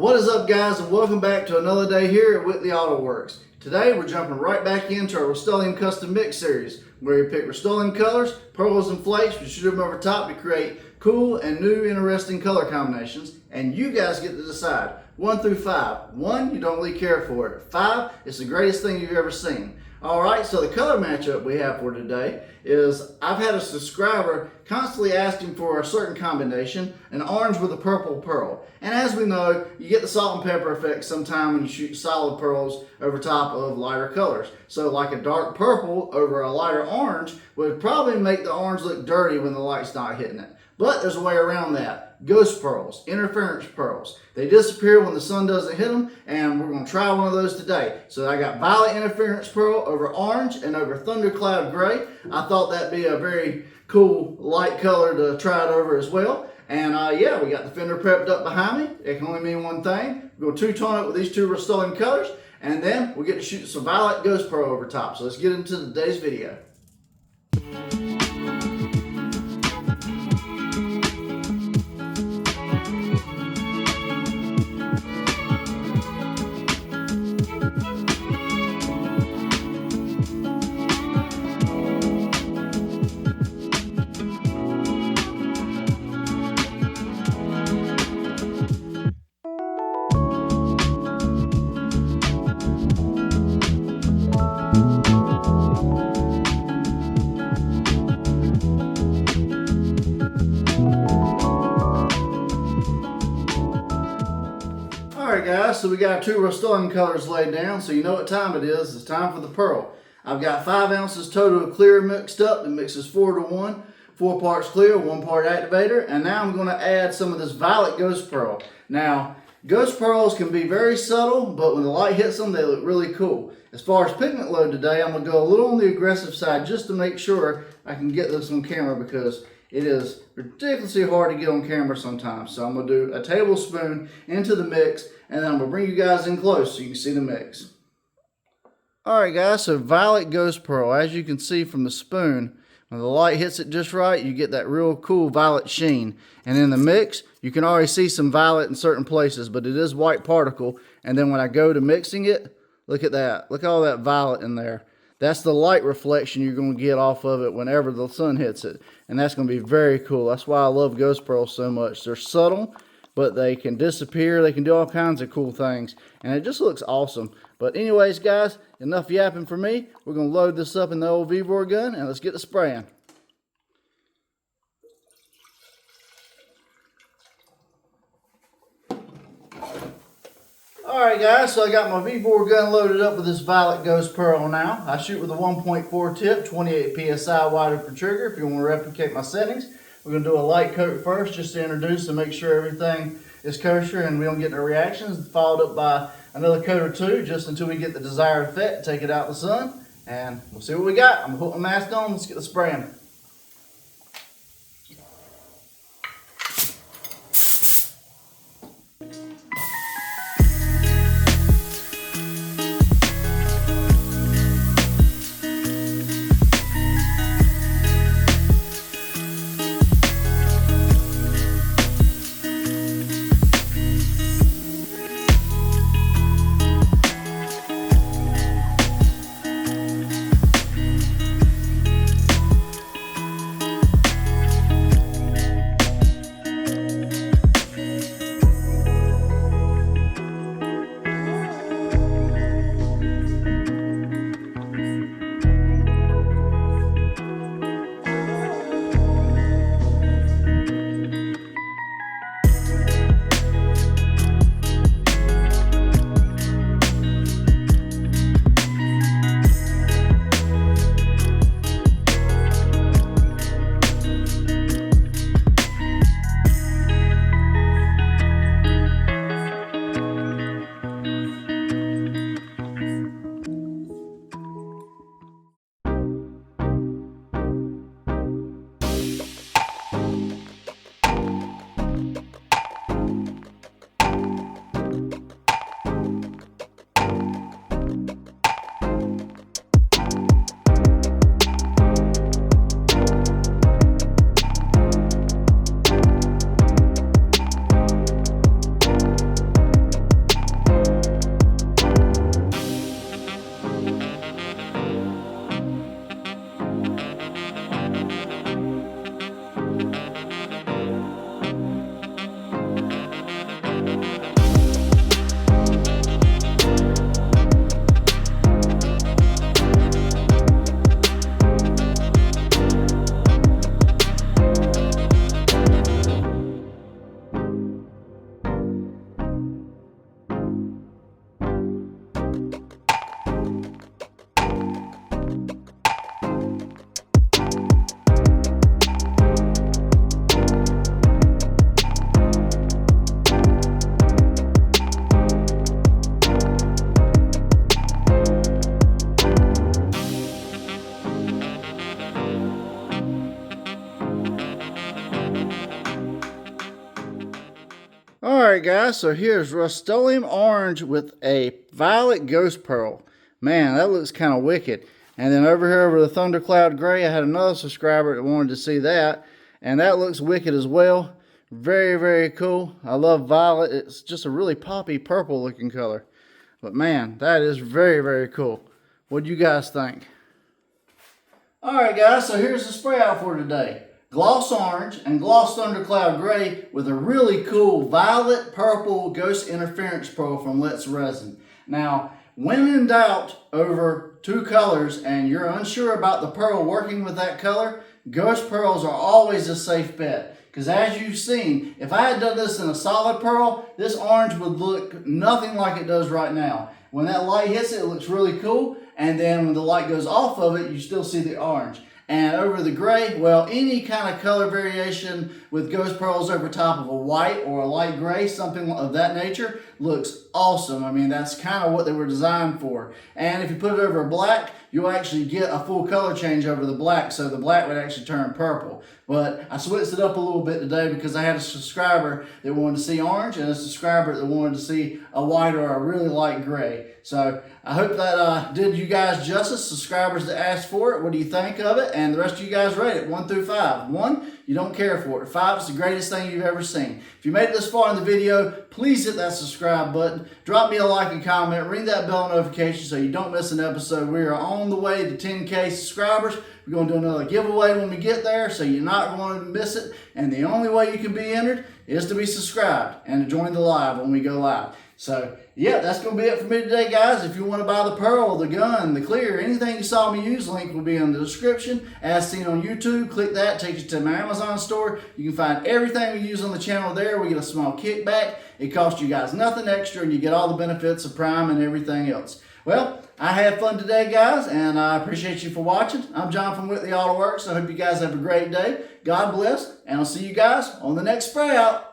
What is up, guys, and welcome back to another day here at Whitley Auto Works. Today we're jumping right back into our Rustoleum custom mix series where we pick Rustoleum colors, pearls, and flakes. We shoot them over top to create cool and new interesting color combinations, and you guys get to decide 1 through 5. 1, you don't really care for it. 5, it's the greatest thing you've ever seen. Alright, so the color matchup we have for today is I've had a subscriber constantly asking for a certain combination, an orange with a purple pearl. And as we know, you get the salt and pepper effect sometime when you shoot solid pearls over top of lighter colors. So like a dark purple over a lighter orange would probably make the orange look dirty when the light's not hitting it. But there's a way around that. Ghost pearls, interference pearls. They disappear when the sun doesn't hit them, and we're going to try one of those today. So I got violet interference pearl over orange and over thundercloud gray. I thought that'd be a very cool light color to try it over as well. And yeah, we got the fender prepped up behind me. It can only mean one thing. We're going to two-tone it with these two Rustoleum colors, and then we'll get to shoot some violet ghost pearl over top. So let's get into today's video. Alright guys, so we got two Rustoleum colors laid down, so you know what time it is. It's time for the pearl. I've got 5 ounces total of clear mixed up. It mixes 4 to 1. 4 parts clear, 1 part activator. And now I'm going to add some of this violet ghost pearl. Now, ghost pearls can be very subtle, but when the light hits them, they look really cool. As far as pigment load today, I'm going to go a little on the aggressive side just to make sure I can get this on camera, because it is ridiculously hard to get on camera sometimes. So I'm going to do a tablespoon into the mix, and then I'm going to bring you guys in close so you can see the mix. Alright guys, so violet ghost pearl, as you can see from the spoon, when the light hits it just right, you get that real cool violet sheen. And in the mix, you can already see some violet in certain places, but it is white particle. And then when I go to mixing it, look at that. Look at all that violet in there. That's the light reflection you're going to get off of it whenever the sun hits it. And that's going to be very cool. That's why I love ghost pearls so much. They're subtle, but they can disappear. They can do all kinds of cool things. And it just looks awesome. But anyways, guys, enough yapping for me. We're going to load this up in the old V-bore gun, and let's get to spraying. Alright guys, so I got my V-bore gun loaded up with this violet ghost pearl now. I shoot with a 1.4 tip, 28 psi wide per trigger. If you want to replicate my settings, we're going to do a light coat first just to introduce and make sure everything is kosher and we don't get no reactions. Followed up by another coat or two just until we get the desired effect. Take it out in the sun and we'll see what we got. I'm going to put my mask on. Let's get the spraying. Alright guys, so here's Rustoleum Orange with a Violet Ghost Pearl. Man, that looks kind of wicked. And then over here over the Thundercloud Gray, I had another subscriber that wanted to see that. And that looks wicked as well. Very, very cool. I love violet. It's just a really poppy purple looking color. But man, that is very, very cool. What do you guys think? Alright guys, so here's the spray out for today. Gloss Orange and Gloss Thundercloud Gray with a really cool Violet Purple Ghost Interference Pearl from Let's Resin. Now, when in doubt over two colors and you're unsure about the pearl working with that color, Ghost Pearls are always a safe bet. Because as you've seen, if I had done this in a solid pearl, this orange would look nothing like it does right now. When that light hits it, it looks really cool. And then when the light goes off of it, you still see the orange. And over the gray, well, any kind of color variation with Ghost Pearls over top of a white or a light gray, something of that nature, looks awesome. I mean, that's kind of what they were designed for. And if you put it over a black, you'll actually get a full color change over the black, so the black would actually turn purple. But I switched it up a little bit today because I had a subscriber that wanted to see orange and a subscriber that wanted to see a white or a really light gray. So I hope that did you guys justice. Subscribers that asked for it, what do you think of it? And the rest of you guys rate it 1 through 5. 1, you don't care for it. 5, it's the greatest thing you've ever seen. If you made it this far in the video, please hit that subscribe button. Drop me a like and comment. Ring that bell notification so you don't miss an episode. We are on the way to 10K subscribers. We're going to do another giveaway when we get there, so you're not going to miss it. And the only way you can be entered is to be subscribed and to join the live when we go live. So, yeah, that's going to be it for me today, guys. If you want to buy the pearl, the gun, the clear, anything you saw me use, link will be in the description. As seen on YouTube, click that, takes you to my Amazon store. You can find everything we use on the channel there. We get a small kickback. It costs you guys nothing extra, and you get all the benefits of Prime and everything else. Well, I had fun today, guys, and I appreciate you for watching. I'm John from Whitley Auto Works. I hope you guys have a great day. God bless, and I'll see you guys on the next spray out.